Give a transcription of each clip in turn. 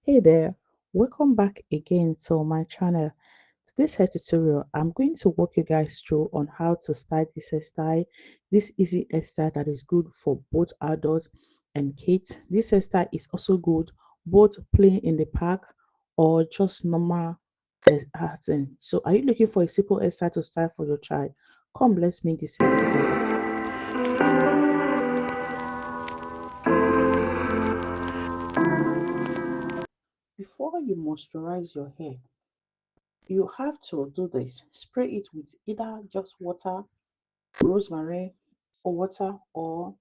Hey there, welcome back again to my channel. Today's hair tutorial, I'm going to walk you guys through on how to style this hairstyle. This easy hairstyle that is good for both adults and kids. This hairstyle is also good both playing in the park or just normal arting. So are you looking for a simple hairstyle to style for your child? Come, let's make this hair together. Before you moisturize your hair, you have to do this. Spray it with either just water, rosemary, or water, or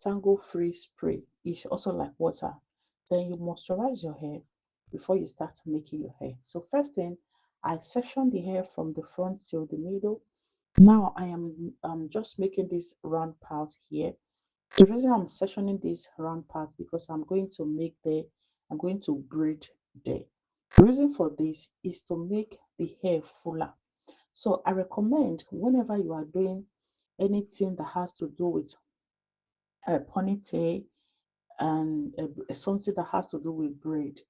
tangle free spray is also like water. Then you moisturize your hair before you start making your hair. So first thing, I section the hair from the front till the middle. Now I am just making this round part here. The reason I'm sectioning this round part because I'm going to braid there. The reason for this is to make the hair fuller. So I recommend whenever you are doing anything that has to do with a ponytail and something that has to do with braid,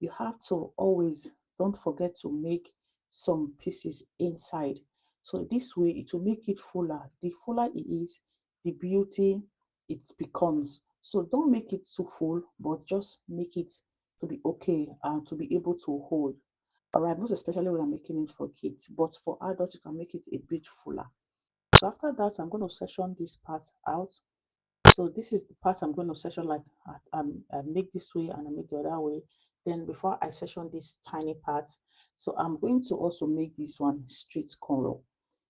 you have to always don't forget to make some pieces inside. So this way it will make it fuller. The fuller it is, the beauty it becomes. So don't make it too full, but just make it to be okay and to be able to hold. All right, most especially when I'm making it for kids, but for adults you can make it a bit fuller. So after that, I'm going to section this part out. So this is the part I'm going to section, like I make this way and I make the other way. Then before I section this tiny part, so I'm going to also make this one straight cornrow.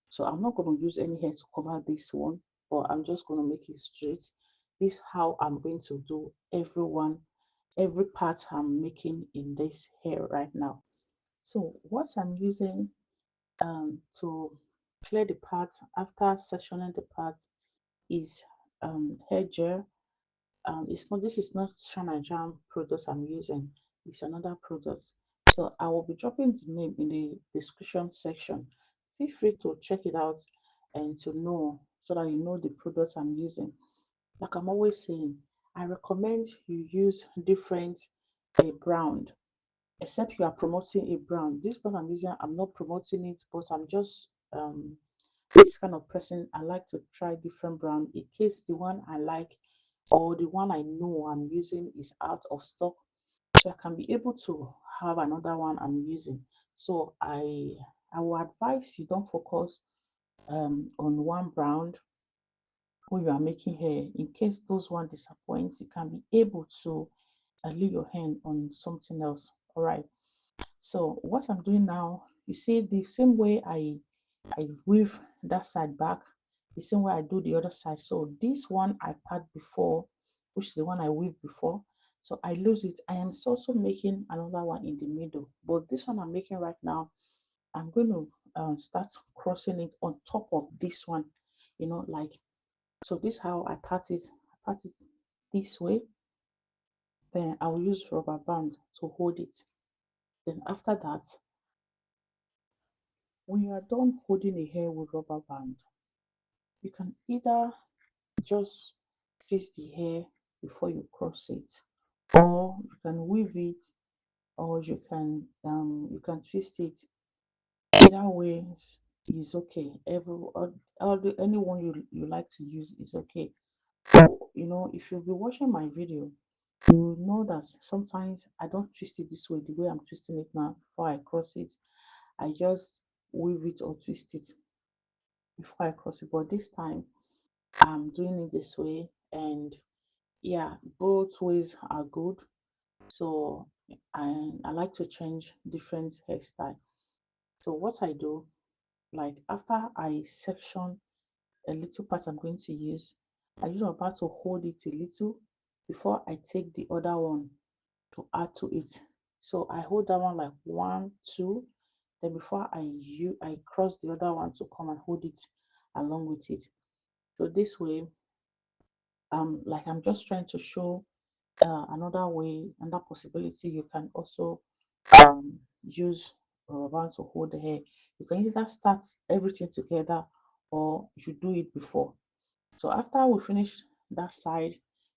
So I'm not going to use any hair to cover this one, but I'm just going to make it straight. This is how I'm going to do every part I'm making in this hair right now. So what I'm using to clear the part after sectioning the part is hair gel. It's not This is not Shana Jam product I'm using, it's another product. So I will be dropping the name in the description section. Feel free to check it out and to know so that you know the product I'm using. Like I'm always saying, I recommend you use different brand, except you are promoting a brand. This one I'm using, I'm not promoting it, but I'm just this kind of person. I like to try different brand in case the one I like or the one I know I'm using is out of stock, so I can be able to have another one I'm using. So I will advise you don't focus on one brand when you are making hair. In case those one disappoints, you can be able to lay your hand on something else. All right. So what I'm doing now, you see the same way I weave that side back, the same way I do the other side. So this one I part before, which is the one I weave before. So I lose it. I am also making another one in the middle, but this one I'm making right now, I'm going to start crossing it on top of this one, like so. This how I part it. I part it this way. Then I'll use rubber band to hold it. Then after that, when you are done holding a hair with rubber band, you can either just twist the hair before you cross it, or you can weave it, or you can twist it. Either way is okay. Anyone you like to use is okay. But, if you'll be watching my video, you will know that sometimes I don't twist it this way, the way I'm twisting it now. Before I cross it, I just weave it or twist it before I cross it. But this time I'm doing it this way, and yeah, both ways are good. So I like to change different hairstyle. So what I do, like after I section a little part I'm going to use, I use my part to hold it a little before I take the other one to add to it. So I hold that one like one, two, then before I cross the other one to come and hold it along with it. So this way, like I'm just trying to show another way, another possibility. You can also use rubber band to hold the hair. You can either start everything together or you do it before. So after we finish that side,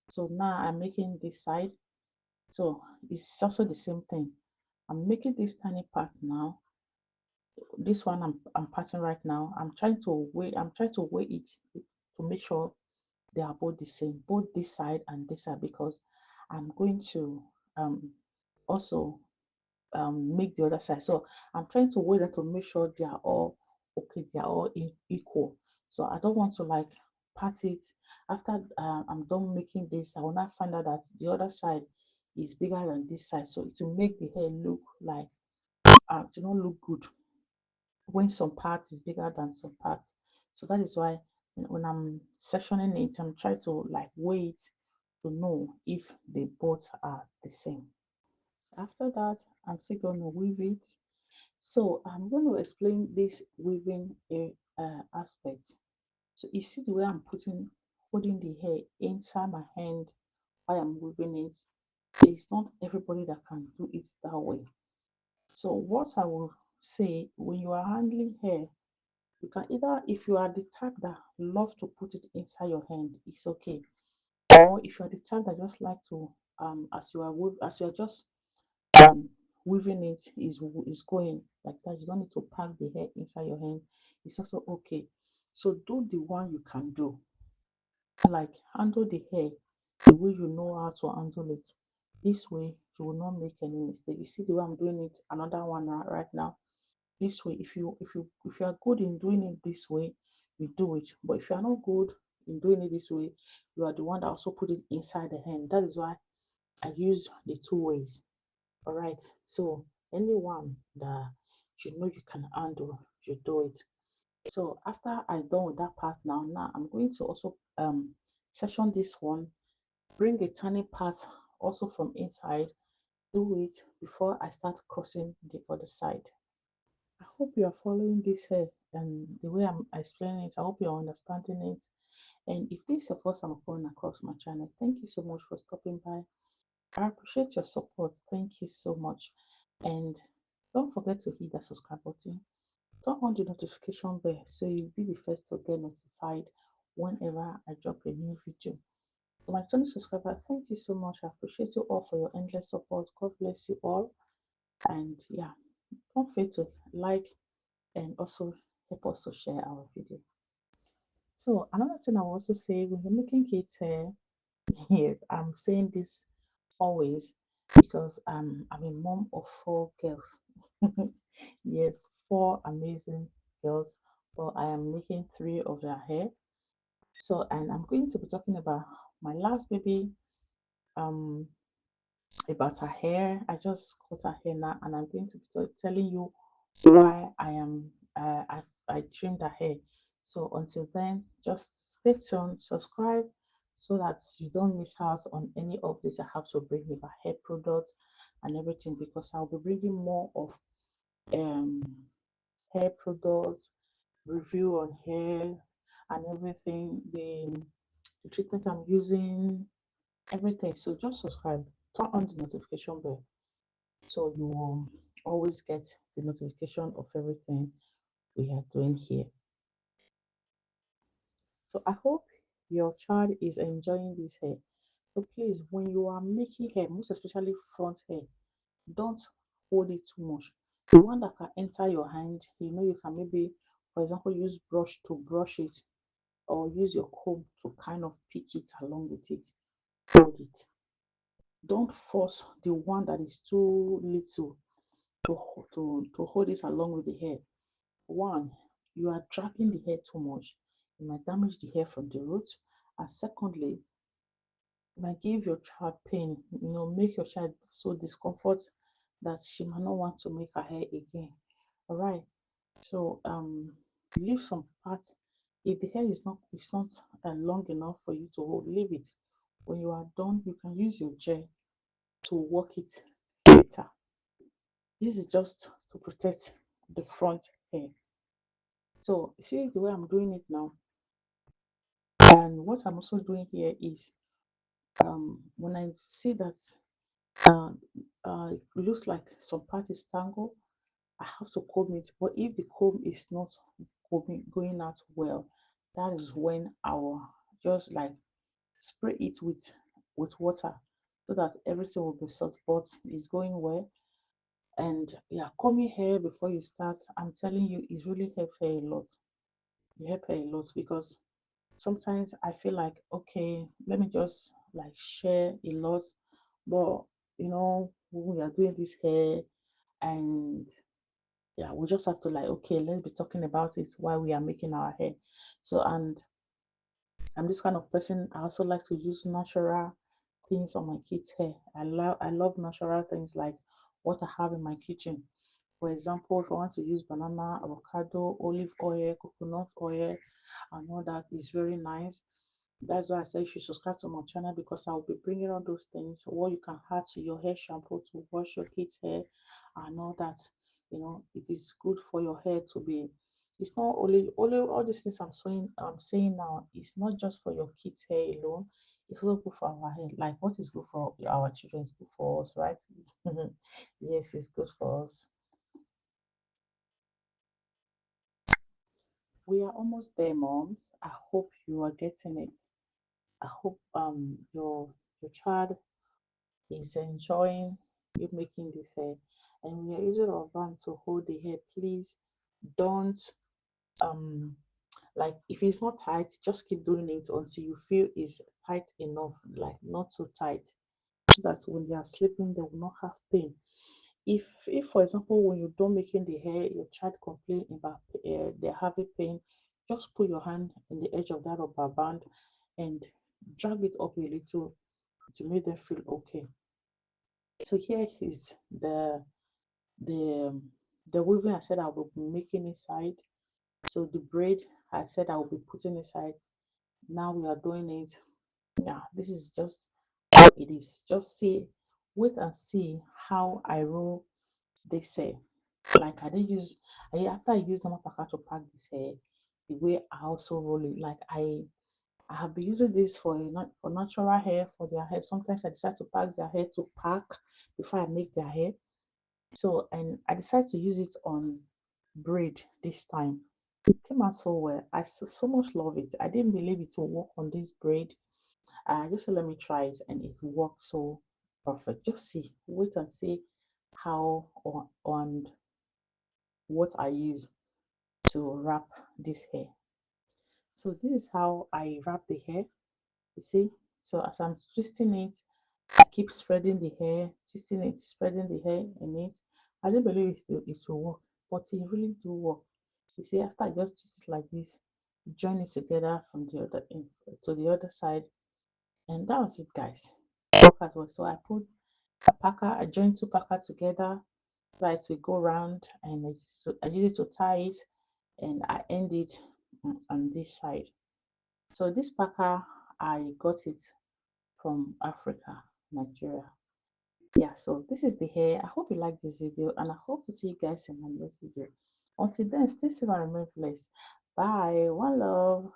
so now I'm making this side. So it's also the same thing. I'm making this tiny part now. This one I'm parting right now. I'm trying to weigh it to make sure they are both the same, both this side and this side, because I'm going to also make the other side. So I'm trying to weigh them to make sure they are all okay, they are all equal. So I don't want to like part it after I'm done making this. I will not find out that the other side is bigger than this side, so it will make the hair look like to not look good when some part is bigger than some parts. So that is why when I'm sectioning it, I'm trying to like weigh it to know if they both are the same. After that, I'm still going to weave it. So I'm going to explain this weaving aspect. So you see the way I'm holding the hair inside my hand while I'm weaving it. It's not everybody that can do it that way. So what I will say, when you are handling hair, you can either, if you are the type that love to put it inside your hand, it's okay. Or if you are the type that just like to, as you are just um weaving it is going like that, you don't need to pack the hair inside your hand. It's also okay. So do the one you can do, like handle the hair the way you know how to handle it. This way you will not make any mistake. You see the way I'm doing it, another one right now. This way, if you are good in doing it this way, you do it. But if you are not good in doing it this way, you are the one that also put it inside the hand. That is why I use the two ways. All right. So anyone that you know you can handle, you do it. So after I'm done with that part now I'm going to also section this one, bring a tiny part also from inside, do it before I start crossing the other side. I hope you are following this here and the way I'm explaining it. I hope you are understanding it. And if this is your first time coming across my channel, thank you so much for stopping by. I appreciate your support. Thank you so much. And don't forget to hit that subscribe button. Turn on the notification bell so you'll be the first to get notified whenever I drop a new video. To my channel subscriber, thank you so much. I appreciate you all for your endless support. God bless you all. And yeah, don't forget to like and also help us to share our video. So another thing I will also say, when you're making kids hair, yes, I'm saying this always because I'm a mom of four girls. Yes, four amazing girls. But I am making three of their hair. So and I'm going to be talking about my last baby, um about her hair. I just cut her hair now, and I'm going to be telling you why I trimmed her hair. So until then, just stay tuned, subscribe, so that you don't miss out on any updates I have to bring about hair products and everything, because I'll be bringing more of um hair products, review on hair and everything, the treatment I'm using, everything. So just subscribe, turn on the notification bell so you will always get the notification of everything we are doing here. So I hope your child is enjoying this hair. So please, when you are making hair, most especially front hair, don't hold it too much. The one that can enter your hand, you can maybe, for example, use brush to brush it, or use your comb to kind of pick it along with it. Hold it. Don't force the one that is too little to hold it along with the hair. One, you are dragging the hair too much. It might damage the hair from the root. And secondly, it might give your child pain, make your child so discomfort that she might not want to make her hair again. All right. So leave some parts. If the hair is not long enough for you to hold, leave it. When you are done, you can use your gel to work it later. This is just to protect the front hair. So see the way I'm doing it now. And what I'm also doing here is when I see that uh, it looks like some part is tangled, I have to comb it. But if the comb is not going out well, that is when I will just like spray it with water so that everything will be sorted. But it's going well. And yeah, combing hair before you start, I'm telling you, it really helps her a lot. It helps her a lot because sometimes I feel like, okay, let me just like share a lot, but when we are doing this hair, and yeah, we just have to like, okay, let's be talking about it while we are making our hair. So, and I'm this kind of person. I also like to use natural things on my kids' hair. I love natural things like what I have in my kitchen. For example, if I want to use banana, avocado, olive oil, coconut oil, and all that is very nice. That's why I say you should subscribe to my channel because I'll be bringing all those things, what you can add to your hair shampoo to wash your kids' hair and all that. It is good for your hair to be. It's not only all these things I'm saying now. It's not just for your kids' hair alone. It's also good for our hair. Like what is good for our children is good for us, right? Yes, it's good for us. We are almost there, moms. I hope you are getting it. I hope your child is enjoying you making this hair. And when you're using a band to hold the hair, please don't um like if it's not tight, just keep doing it until you feel it's tight enough, like not too tight, so that when they are sleeping they will not have pain. If for example when you're done making the hair, your child complain about they're having pain, just put your hand in the edge of that rubber band and drag it up a little to make them feel okay. So here is the the weaving I said I will be making inside. So the braid I said I will be putting inside. Now we are doing it. Yeah, this is just how it is. Just see, wait and see how I roll this hair. Like I did use, after I use normal packer to pack this hair, the way I also roll it. Like I have been using this not for natural hair for their hair. Sometimes I decide to pack their hair to pack before I make their hair. So, and I decided to use it on braid this time. It came out so well. I so much love it. I didn't believe it would work on this braid. Just said, let me try it, and it worked so perfect. Just see, wait and see how on what I use to wrap this hair. So this is how I wrap the hair. You see, so as I'm twisting it, I keep spreading the hair, twisting it, spreading the hair in it. I don't believe it will work, but it really do work. You see, after I just twist it like this, join it together from the other end to the other side, and that was it, guys. Work as well. So I put a packer, I join two packer together, so it will go round, and I use it to tie it, and I end it on this side. So this packer, I got it from Africa, Nigeria. Yeah, so this is the hair. I hope you like this video, and I hope to see you guys in my next video. Until then, stay safe and remain blessed. Bye. One love.